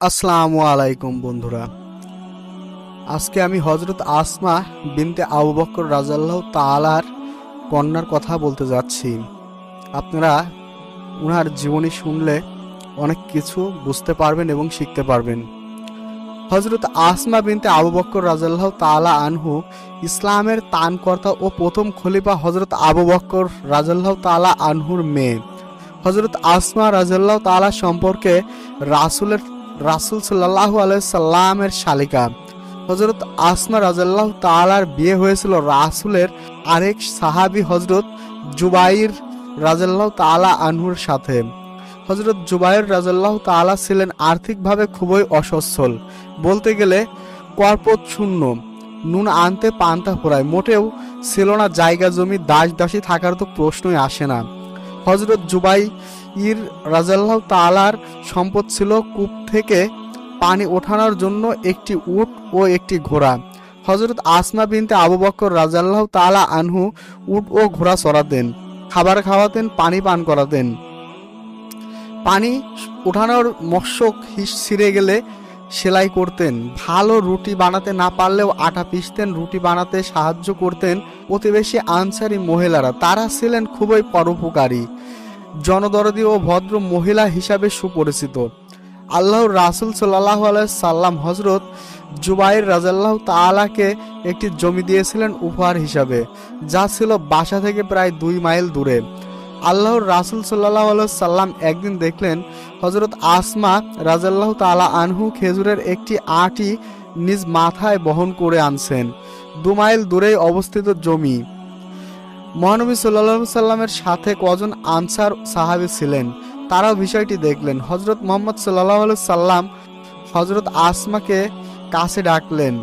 আসসালামু আলাইকুম বন্ধুরা। আজকে আমি হযরত আসমা বিনতে আবু বকর রাদিয়াল্লাহু তাআলার কন্যার কথা বলতে যাচ্ছি। আপনারা উনার জীবনী শুনলে অনেক কিছু বুঝতে পারবেন এবং শিখতে পারবেন। হযরত আসমা বিনতে আবু বকর রাদিয়াল্লাহু তাআলা আনহু ইসলামের ত্রাণকর্তা ও প্রথম খলিফা হযরত আবু বকর রাদিয়াল্লাহু তাআলা আনহুর মেয়ে। হযরত আসমা রাদিয়াল্লাহু তাআলা সম্পর্কে রাসূল সাল্লাল্লাহু আলাইহি সাল্লামের শালিকা। হযরত আসমা রাদিয়াল্লাহু তাআলার বিয়ে হয়েছিল রাসূলের আরেক সাহাবী হযরত জুবাইর রাদিয়াল্লাহু তাআলা আনহুর সাথে। হযরত জুবাইর রাদিয়াল্লাহু তাআলা ছিলেন আর্থিকভাবে খুবই অসচ্ছল, বলতে গেলে কর্পত শূন্য, নুন আনতে পান্তা ফোরায়, মোটেও ছিল না জায়গা জমি, দাস দাসী থাকার তো প্রশ্নই আসে না। হযরত জুবাইর রাদিয়াল্লাহু তাআলার সম্পদ ছিল কূপ থেকে পানি ওঠানোর জন্য একটি উট ও একটি ঘোড়া। হযরত আসমা বিনতে আবু বকর রাদিয়াল্লাহু তাআলা আনহু উট ও ঘোড়া চড়াতেন, খাবার খাওয়াতেন, পানি পান করাতেন। পানি ওঠানোর মশক ছিঁড়ে গেলে সেলাই করতেন, ভালো রুটি বানাতে না পারলেও আটা পিষতেন, রুটি বানাতে সাহায্য করতেন প্রতিবেশী আনসারী মহিলারা। তারা ছিলেন খুবই পরোপকারী, জনদরদী ও ভদ্র মহিলা হিসাবে সুপরিচিত। আল্লাহর রাসূল সাল্লাল্লাহু আলাইহি সাল্লাম হযরত জুবাইর রাদিয়াল্লাহু তাআলাকে একটি জমি দিয়েছিলেন উপহার হিসাবে, যা ছিল বাসা থেকে প্রায় 2 মাইল দূরে। আল্লাহর রাসূল সাল্লাল্লাহু আলাইহি সাল্লাম একদিন দেখলেন হযরত আসমা রাদিয়াল্লাহু তাআলা আনহু খেজুরের একটি আটি নিজ মাথায় বহন করে আনছেন। 2 মাইল দূরেই অবস্থিত জমি। মহানবী সাল্লাল্লাহু আলাইহি সাল্লামের সাথে কজন আনসার সাহাবী ছিলেন, তারাও বিষয়টি দেখলেন। হযরত মুহাম্মদ সাল্লাল্লাহু আলাইহি সাল্লাম হযরত আসমাকে কাছে ডাকলেন,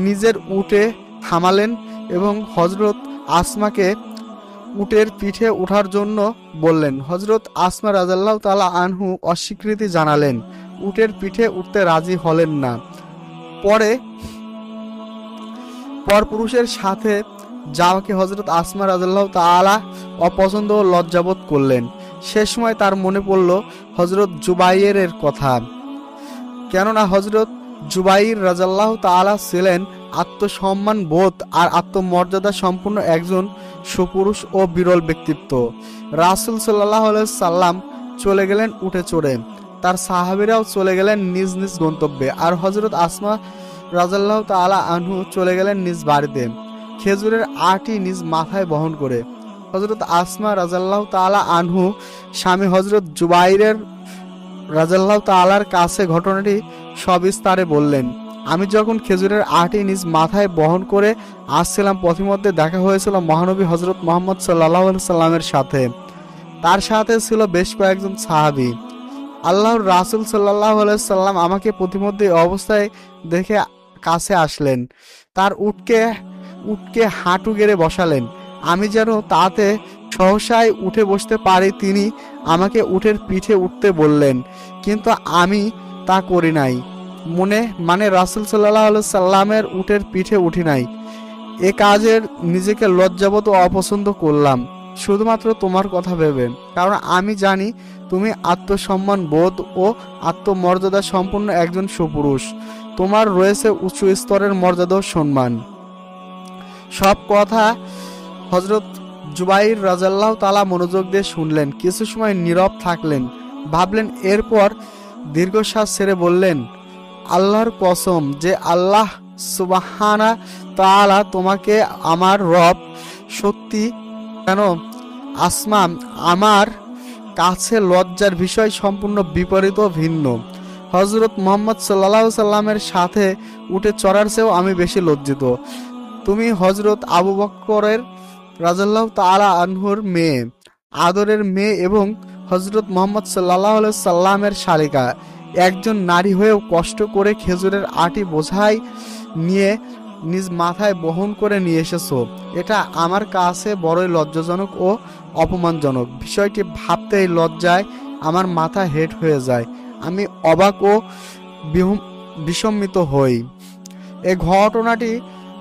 নিজের উটে থামালেন এবং হযরত আসমাকে উটের পিঠে ওঠার জন্য বললেন। হযরত আসমা রাদিয়াল্লাহু তাআলা আনহু অস্বীকৃতি জানালেন, উটের পিঠে উঠতে রাজি হলেন না। পরপুরুষের সাথে যাওয়াকে হযরত আসমা রাদিয়াল্লাহু তাআলা অপছন্দ ও লজ্জাবোধ করলেন। সে সময় তার মনে পড়ল হযরত জুবাইরের কথা, কেননা হযরত জুবাইর রাদিয়াল্লাহু তাআলা ছিলেন আত্মসম্মান বোধ আর আত্মমর্যাদা সম্পন্ন একজন সুপুরুষ ও বিরল ব্যক্তিত্ব। রাসূল সাল্লাল্লাহু আলাইহি সাল্লাম চলে গেলেন উটে চড়ে, তার সাহাবীরাও চলে গেলেন নিজ নিজ গন্তব্যে, আর হযরত আসমা রাদিয়াল্লাহু তাআলা আনহু চলে গেলেন নিজ বাড়িতে খেজুরের আটি নিজ মাথায় বহন করে। হযরত আসমা রাদিয়াল্লাহু তাআলা আনহু স্বামী হযরত জুবাইরের রাদিয়াল্লাহু তাআলার কাছে ঘটনাটি সবিস্তারে বললেন। আমি যখন খেজুরের আটি নিজ মাথায় বহন করে আসছিলাম, পথিমধ্যে দেখা হয়েছিল মহানবী হযরত মুহাম্মদ সাল্লাল্লাহু আলাইহি সাল্লামের সাথে। তার সাথে ছিল বেশ কয়েকজন সাহাবী। আল্লাহর রাসূল সাল্লাল্লাহু আলাইহি সাল্লাম আমাকে পথিমধ্যে অবস্থায় দেখে কাছে আসলেন, তার উটকে হাঁটু গেড়ে বসালেন, আমি যেন তাতে সহসায় উঠে বসতে পারি। তিনি আমাকে উটের পিঠে উঠতে বললেন, কিন্তু আমি তা করি নাই। মানে রাসূল সাল্লাল্লাহু আলাইহি সাল্লামের উটের পিঠে উঠি নাই। এ কাজের নিজেকে লজ্জাবোধ ও অপছন্দ করলাম, শুধুমাত্র তোমার কথা ভেবে, কারণ আমি জানি তুমি আত্মসম্মান বোধ ও আত্মমর্যাদা সম্পন্ন একজন সুপুরুষ, তোমার রয়েছে উচ্চ স্তরের মর্যাদা ও সম্মান। সব কথা হযরত জুবাইর রাদিয়াল্লাহু তাআলা মনোযোগ দিয়ে শুনলেন, কিছু সময় নীরব থাকলেন, ভাবলেন, এরপর দীর্ঘশ্বাস ছেড়ে বললেন, আল্লাহর কসম যে আল্লাহ সুবহানা তাআলা তোমাকে আমার রব, সত্যি কেন আসমা আমার কাছে লজ্জার বিষয় সম্পূর্ণ বিপরীত ও ভিন্ন। হযরত মুহাম্মদ সাল্লাল্লাহু আলাইহি সাল্লামের সাথে উঠে চড়ার চেয়েও আমি বেশি লজ্জিত। তুমি হযরত আবু বকরের রাদিয়াল্লাহু তাআলা আনহুর মেয়ে, আদরের মেয়ে এবং হযরত মুহাম্মদ সাল্লাল্লাহু আলাইহি সাল্লামের শালিকা। একজন নারী হয়েও কষ্ট করে খেজুরের আটি বোঝাই নিয়ে নিজ মাথায় বহন করে নিয়ে এসেছো। এটা আমার কাছে বড়ই লজ্জাজনক ও অপমানজনক। বিষয়টি ভাবতেই লজ্জায় আমার মাথা হেট হয়ে যায়। আমি অবাক ও বিস্মিত হই। এই ঘটনাটি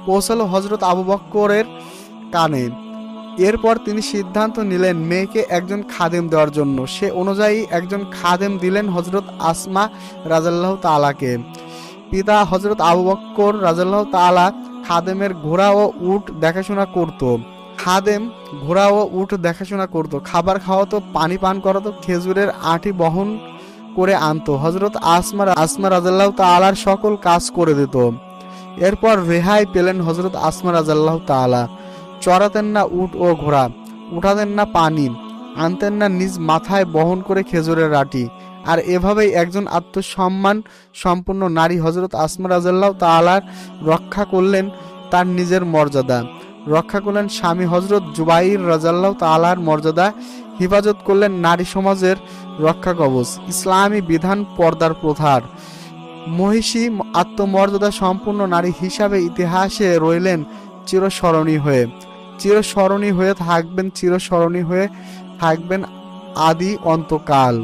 পৌঁছালো হযরত আবু বকরের কানে। এরপর তিনি সিদ্ধান্ত নিলেন মেয়েকে একজন খাদেম দেওয়ার জন্য। সে অনুযায়ী একজন খাদেম দিলেন হযরত আসমা রাদিয়াল্লাহু তাআলাকে। পিতা হযরত আবু বকর রাদিয়াল্লাহু তাআলা খাদেমের ঘোড়া ও উট দেখাশোনা করত। খাদেম ঘোড়া ও উট দেখাশোনা করত, খাবার খাওয়াতো, পানি পান করাতো, খেজুরের আঁটি বহন করে আনতো। হযরত আসমা রাদিয়াল্লাহু তাআলার সকল কাজ করে দিত। এরপর রেহাই পেলেন হযরত আসমা রাদিয়াল্লাহু তাআলা। চড়াতেন না উট ও ঘোড়া, উঠাতেন না পানি, আনতেন না নিজ মাথায় বহন করে খেজুরের আঁটি। আর এভাবেই একজন আত্মসম্মান সম্পন্ন নারী হযরত আসমা রাদিয়াল্লাহু তাআলার রক্ষা করলেন তার নিজের মর্যাদা, রক্ষা করলেন স্বামী হযরত জুবাইর রাদিয়াল্লাহু তাআলার মর্যাদা, হেফাজত করলেন নারী সমাজের রক্ষা কবচ। ইসলামী বিধান পর্দার প্রথার মহিষী আত্মমর্যাদা সম্পূর্ণ নারী হিসাবে ইতিহাসে রইলেন চিরস্মরণীয় হয়ে থাকবেন আদি অন্তকাল।